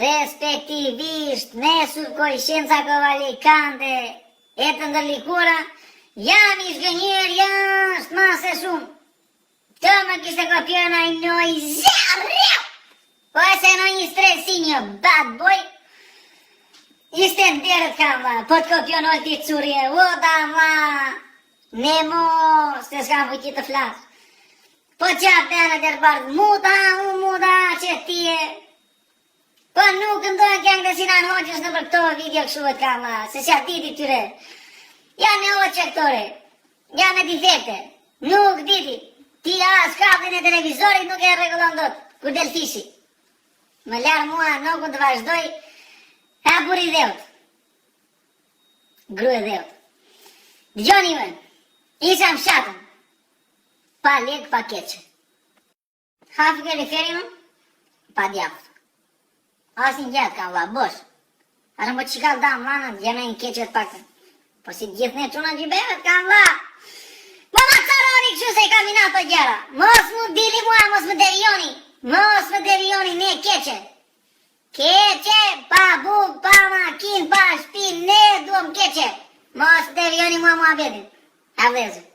respektivisht nesur koishenca kovalikante e të ndërlikura, jam i zgënjer jashtë mase shumë. Të më kishte kopjër në i noj zërreu, po e se në një stresi një bad boy, ishte ndërët kam va, po të kopjër në t'i curje, o da va, ne mos, se s'kam vëjti të flasë. Po qatë dhe në dërbardë, muda që tije. Po nuk ndojnë këngë dhe si në hoqës në për këto video këshuët kama, se që atë diti tyre. Janë në oqë këtore, janë në difekte, nuk diti. Ti as kapin e televizorit nuk e regulon dot, kur del fishi. Më lërë mua nuk të vazhdoj, ha buri dheut. Grue dheut. Dgjoni me, isha më shatën. Pa lek, pa keqe. Hafi ke referi më? Pa djaftë. As një gjatë ka vla, bosh. Ashtë më qikal da më lanën, gjeme një keqe të pakën. Po si gjithë ne quna gjibeve të ka vla. Më caroni këshu se i kaminat të gjera. Mos mu dili mua, mos më devioni. Mos më devioni, ne keqe. Keqe, pa buk, pa makin, pa shpin, ne duom keqe. Mos devioni mua bedin. A vlezë.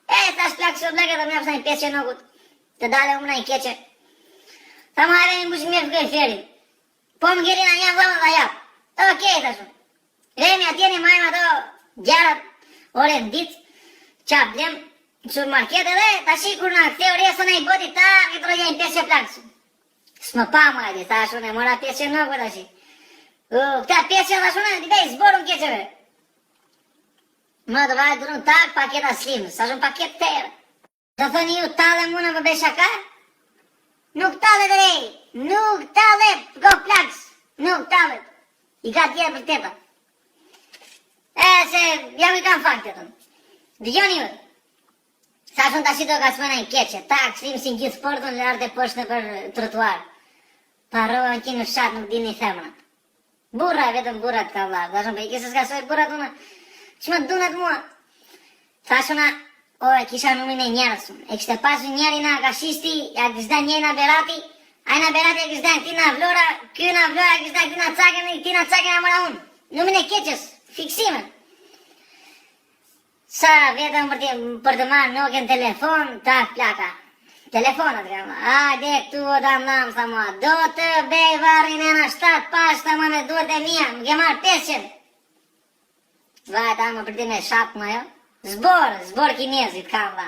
E, ta shplak shumë bleke dhe me apsa një peshe nokut, të dale umna një keqe. Ta ma edhe një mbush mjef gëj ferin. Po më gjerin a një vëllën dhe japë. Okej, ta shumë. Remi atjeni majmë ato gjarat, ore në ditë, qap blem, në supermarket edhe, ta shi kur në këthe resën e i boti ta, e të rogja një peshe plakës. S'më pa më adi, ta shumë, e mora peshe nokut ta shi. Këta peshe ta shumë, di bej, zborum keqeve. Më të vajtë durun tak paketa slim, sa shumë paket tërë. Do thoni ju tale muna për beshaka? Nuk tale dhe rej, nuk tale, go plaks, nuk tale. I ka tjerë për teta. Se jam i kam fakt të tënë. Dëgjoni ju, sa shumë ta shito ka smena i keqe, tak, slim si në gjithë sportën, lërë e poshtë për trotuar. Parohen ki në shatë nuk dini themna. Burra, vetëm burrat ka vlarë, da shumë për i kisë s'ka soj burrat una. Që më dunet mua? Thashuna, e kisha numin e njerës, e kështë pasu njeri na kashisti, ja kështë njeri na berati, a na berati e kështë këti na vlora, kjo na vlora, kështë këti na cakën, këti na cakën a mëra unë. Numin e keqës, fiksime. Sa vetëm për të marrë noken telefon, tak plaka. Telefonat ka ma, ajde këtu o dam nam, sa mua, do të bej varin e na 7 pashta ma me duhet e mija, më ke marrë 500. Vajta më përdi me shapë ma jo. Zbor kinezit kam va.